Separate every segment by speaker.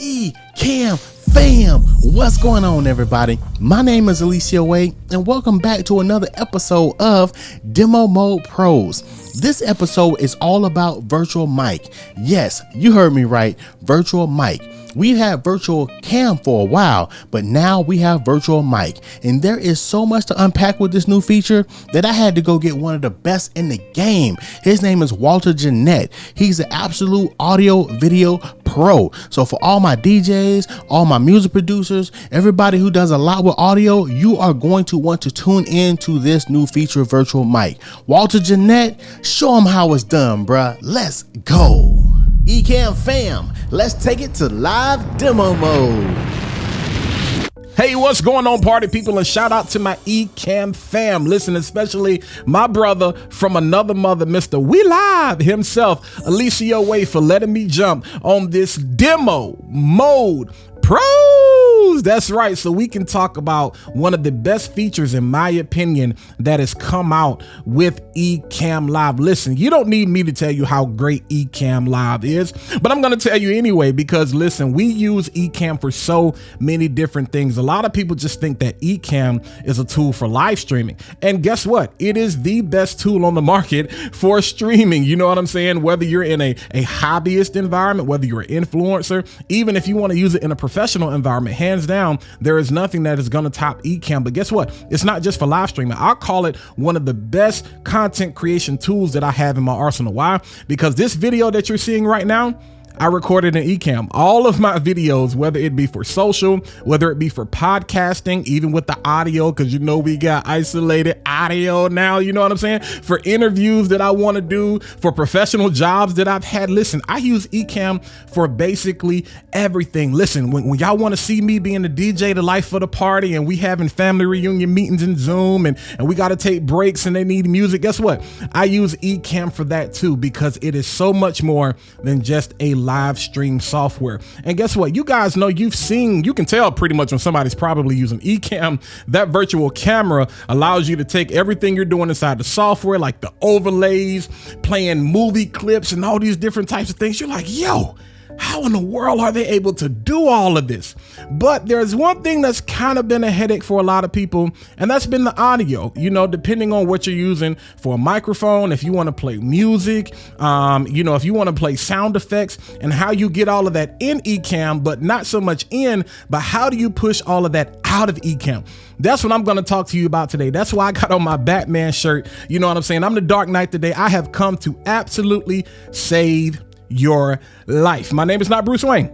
Speaker 1: Ecamm fam, what's going on, everybody? My name is Alicia Wade, and welcome back to another episode of Demo Mode Pros. This episode is all about virtual mic. Yes, you heard me right, virtual mic. We've had virtual cam for a while, but now we have virtual mic. And there is so much to unpack with this new feature that I had to go get one of the best in the game. His name is Jennette. He's an absolute audio video pro. So for all my DJs, all my music producers, everybody who does a lot with audio, you are going to want to tune in to this new feature, virtual mic. Jennette, show him how it's done, bruh. Let's go. Ecamm fam, let's take it to live demo mode.
Speaker 2: Hey, what's going on, party people? And shout out to my Ecamm fam. Listen, especially my brother from another mother, Mr. We Live himself, Alicia Wade, for letting me jump on this demo mode pros. That's right. So we can talk about one of the best features, in my opinion, that has come out with Ecamm Live. Listen, you don't need me to tell you how great Ecamm Live is, but I'm going to tell you anyway, because listen, we use Ecamm for so many different things. A lot of people just think that Ecamm is a tool for live streaming. And guess what? It is the best tool on the market for streaming. You know what I'm saying? Whether you're in a hobbyist environment, whether you're an influencer, even if you want to use it in a professional environment, hands down, there is nothing that is going to top Ecamm. But guess what? It's not just for live streaming. I'll call it one of the best content creation tools that I have in my arsenal. Why? Because this video that you're seeing right now, I recorded in Ecamm. All of my videos, whether it be for social, whether it be for podcasting, even with the audio, because you know we got isolated audio now, you know what I'm saying? For interviews that I want to do, for professional jobs that I've had. Listen, I use Ecamm for basically everything. Listen, when y'all want to see me being the DJ, the life of the party, and we having family reunion meetings in Zoom, and we got to take breaks and they need music, guess what? I use Ecamm for that too, because it is so much more than just a live stream software. And guess what? You guys know, you can tell pretty much when somebody's probably using Ecamm. That virtual camera allows you to take everything you're doing inside the software, like the overlays, playing movie clips and all these different types of things. You're like, yo, how in the world are they able to do all of this? But there's one thing that's kind of been a headache for a lot of people, and that's been the audio. You know, depending on what you're using for a microphone, if you want to play music, if you want to play sound effects, and how you get all of that in Ecamm, but not so much in, but how do you push all of that out of Ecamm? That's what I'm going to talk to you about today. That's why I got on my Batman shirt. You know what I'm saying? I'm the Dark Knight today. I have come to absolutely save your life. My name is not Bruce Wayne,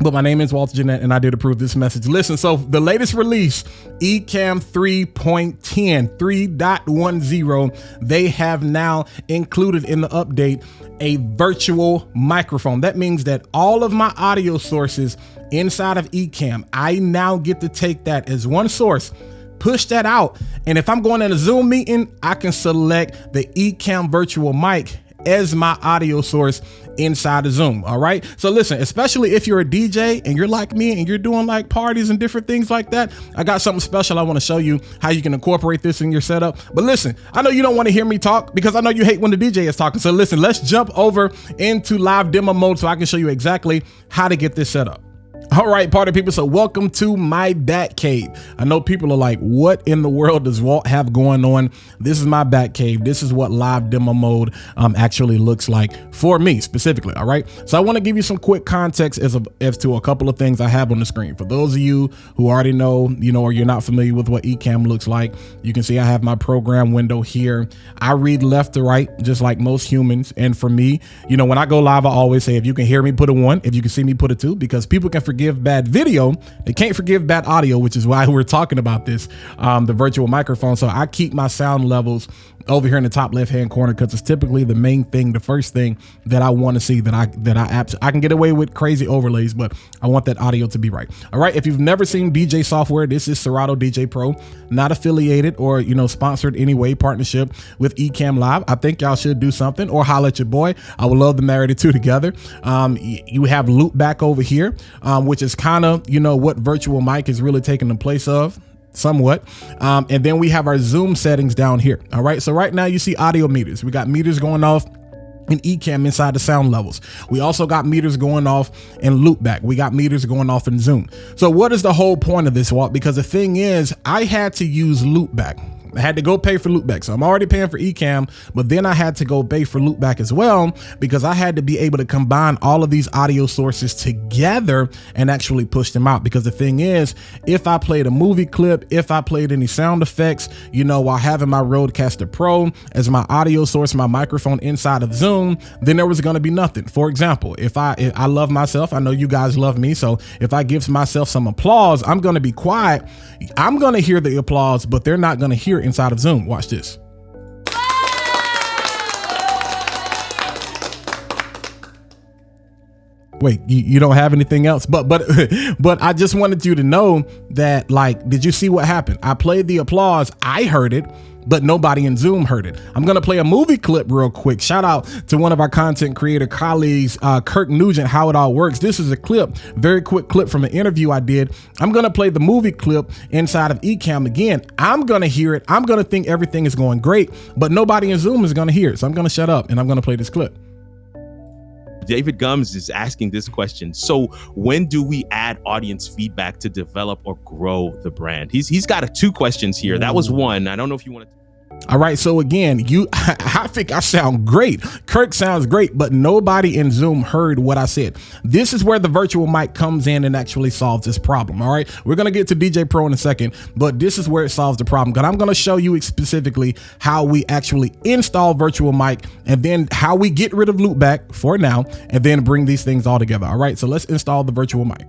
Speaker 2: but my name is Jennette, and I did approve this message. Listen, so the latest release, Ecamm 3.10, 3.10, they have now included in the update a virtual microphone. That means that all of my audio sources inside of Ecamm, I now get to take that as one source, push that out, and if I'm going in a Zoom meeting, I can select the Ecamm virtual mic as my audio source inside of Zoom. All right. So listen, especially if you're a DJ and you're like me and you're doing like parties and different things like that, I got something special. I want to show you how you can incorporate this in your setup. But listen, I know you don't want to hear me talk because I know you hate when the DJ is talking. So listen, let's jump over into live demo mode so I can show you exactly how to get this set up. All right, party people. So welcome to my Bat Cave. I know people are like, what in the world does Walt have going on? This is my Bat Cave. This is what live demo mode actually looks like for me specifically. All right. So I want to give you some quick context as to a couple of things I have on the screen. For those of you who already know, or you're not familiar with what Ecamm looks like, you can see I have my program window here. I read left to right, just like most humans. And for me, when I go live, I always say, if you can hear me, put a 1. If you can see me, put a 2, because people can forgive bad video, they can't forgive bad audio, which is why we're talking about this, the virtual microphone. So I keep my sound levels over here in the top left hand corner, because it's typically the main thing, the first thing that I want to see, that I can get away with crazy overlays, but I want that audio to be right. All right. If you've never seen DJ software, this is Serato DJ Pro, not affiliated or sponsored anyway, partnership with Ecamm Live. I think y'all should do something, or holla at your boy. I would love to marry the two together. You have loop back over here, which is kind of what virtual mic is really taking the place of. Somewhat. And then we have our Zoom settings down here. All right. So right now you see audio meters. We got meters going off and Ecamm inside the sound levels. We also got meters going off in loopback. We got meters going off in Zoom. So what is the whole point of this, Walt? Because the thing is, I had to use loopback. I had to go pay for loopback. So I'm already paying for Ecamm, but then I had to go pay for loopback as well, because I had to be able to combine all of these audio sources together and actually push them out. Because the thing is, if I played a movie clip, if I played any sound effects, while having my Rodecaster Pro as my audio source, my microphone inside of Zoom, then there was going to be nothing. For example, if I love myself, I know you guys love me. So if I give myself some applause, I'm going to be quiet. I'm going to hear the applause, but they're not going to hear it inside of Zoom. Watch this. Wait, you don't have anything else? But I just wanted you to know that, did you see what happened? I played the applause. I heard it, but nobody in Zoom heard it. I'm going to play a movie clip real quick. Shout out to one of our content creator colleagues, Kirk Nugent, How It All Works. This is a clip, very quick clip from an interview I did. I'm going to play the movie clip inside of Ecamm again. I'm going to hear it. I'm going to think everything is going great, but nobody in Zoom is going to hear it. So I'm going to shut up and I'm going to play this clip.
Speaker 3: David Gums is asking this question. So when do we add audience feedback to develop or grow the brand? He's got two questions here. That was one. I don't know if you want to.
Speaker 2: All right. So again, I think I sound great. Kirk sounds great, but nobody in Zoom heard what I said. This is where the virtual mic comes in and actually solves this problem. All right. We're going to get to DJ Pro in a second, but this is where it solves the problem. Because I'm going to show you specifically how we actually install virtual mic and then how we get rid of loopback for now and then bring these things all together. All right. So let's install the virtual mic.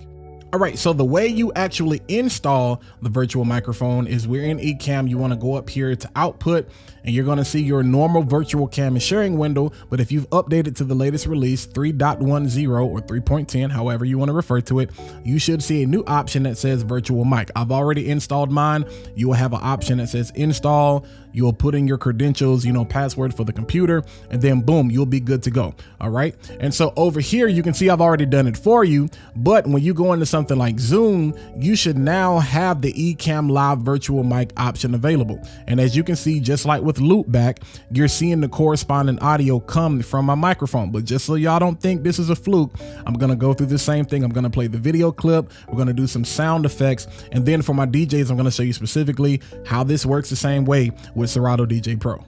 Speaker 2: All right, so the way you actually install the virtual microphone is we're in Ecamm. You want to go up here to output and you're going to see your normal virtual cam and sharing window. But if you've updated to the latest release 3.10 or 3.10, however you want to refer to it, you should see a new option that says virtual mic. I've already installed mine. You will have an option that says install. You'll put in your credentials, password for the computer, and then boom, you'll be good to go. All right. And so over here, you can see I've already done it for you. But when you go into something like Zoom, you should now have the Ecamm Live virtual mic option available. And as you can see, just like with loopback, you're seeing the corresponding audio come from my microphone. But just so y'all don't think this is a fluke, I'm going to go through the same thing. I'm going to play the video clip. We're going to do some sound effects. And then for my DJs, I'm going to show you specifically how this works the same way with Serato DJ Pro.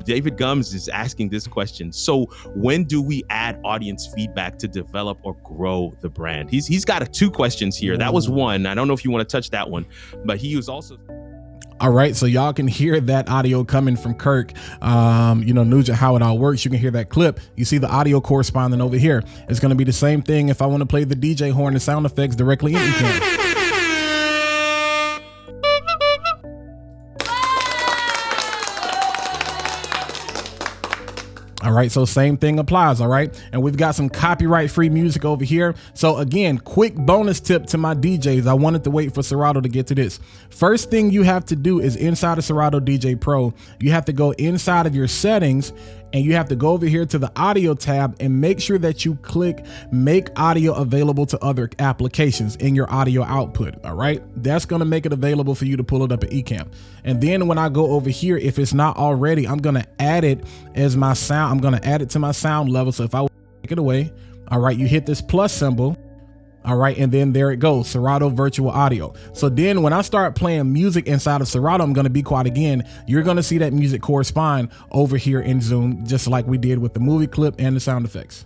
Speaker 3: David Gums is asking this question. So when do we add audience feedback to develop or grow the brand? He's got two questions here. That was one. I don't know if you want to touch that one, but he was also.
Speaker 2: All right, so y'all can hear that audio coming from Kirk, Nugent, How It All Works. You can hear that clip. You see the audio corresponding over here. It's going to be the same thing if I want to play the DJ horn and sound effects directly in Ecamm. All right, so same thing applies, all right? And we've got some copyright-free music over here. So again, quick bonus tip to my DJs. I wanted to wait for Serato to get to this. First thing you have to do is inside of Serato DJ Pro, you have to go inside of your settings and you have to go over here to the audio tab and make sure that you click make audio available to other applications in your audio output. All right. That's going to make it available for you to pull it up at Ecamm. And then when I go over here, if it's not already, I'm going to add it as my sound. I'm going to add it to my sound level. So if I take it away, all right, you hit this plus symbol. All right. And then there it goes. Serato virtual audio. So then when I start playing music inside of Serato, I'm going to be quiet again. You're going to see that music correspond over here in Zoom, just like we did with the movie clip and the sound effects.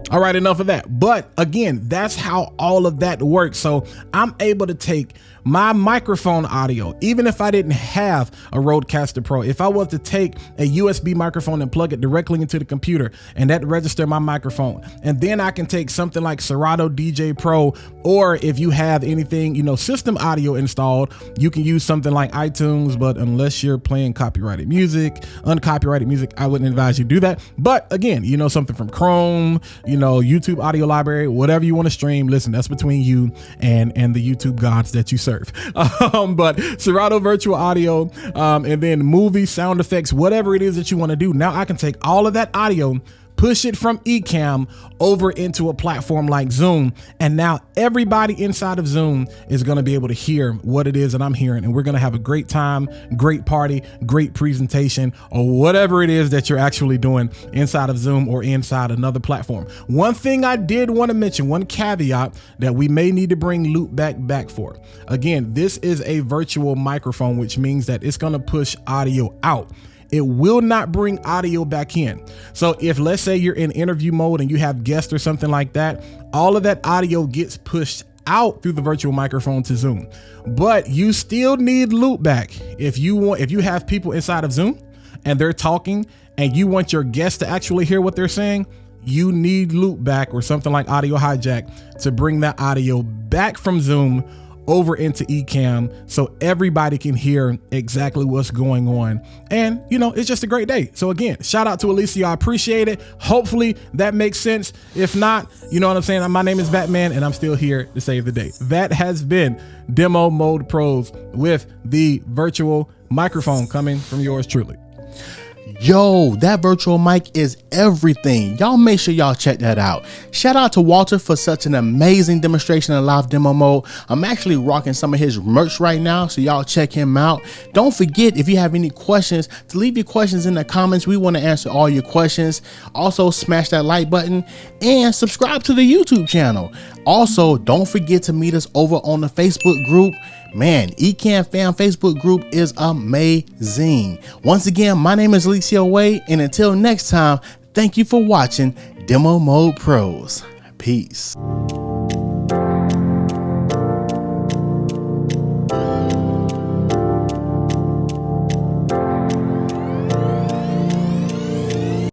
Speaker 2: All right, enough of that. But again, that's how all of that works. So I'm able to take my microphone audio, even if I didn't have a Rodecaster Pro, if I was to take a USB microphone and plug it directly into the computer and that register my microphone, and then I can take something like Serato DJ Pro, or if you have anything, system audio installed, you can use something like iTunes, but unless you're playing copyrighted music, uncopyrighted music, I wouldn't advise you do that. But again, something from Chrome, YouTube audio library, whatever you want to stream. Listen, that's between you and the YouTube gods that you serve. But Serato virtual audio, and then movie sound effects, whatever it is that you want to do. Now I can take all of that audio, push it from Ecamm over into a platform like Zoom. And now everybody inside of Zoom is going to be able to hear what it is that I'm hearing. And we're going to have a great time, great party, great presentation, or whatever it is that you're actually doing inside of Zoom or inside another platform. One thing I did want to mention, one caveat that we may need to bring Loopback back for. Again, this is a virtual microphone, which means that it's going to push audio out. It will not bring audio back in. So if, let's say, you're in interview mode and you have guests or something like that, all of that audio gets pushed out through the virtual microphone to Zoom. But you still need Loopback. If you have people inside of Zoom and they're talking and you want your guests to actually hear what they're saying, you need Loopback or something like Audio Hijack to bring that audio back from Zoom over into Ecamm so everybody can hear exactly what's going on. And it's just a great day. So again, shout out to Alicia. I appreciate it. Hopefully that makes sense. If not, you know what I'm saying? My name is Batman and I'm still here to save the day. That has been Demo Mode Pros with the virtual microphone coming from yours truly.
Speaker 1: Yo, that virtual mic is everything. Y'all make sure y'all check that out. Shout out to Walter for such an amazing demonstration in live demo mode. I'm actually rocking some of his merch right now, so y'all check him out. Don't forget, if you have any questions, to leave your questions in the comments. We want to answer all your questions. Also, smash that like button and subscribe to the YouTube channel. Also, don't forget to meet us over on the Facebook group. Man, Ecamm Fam Facebook group is amazing. Once again, my name is Alicia Way, and until next time, thank you for watching Demo Mode Pros. Peace.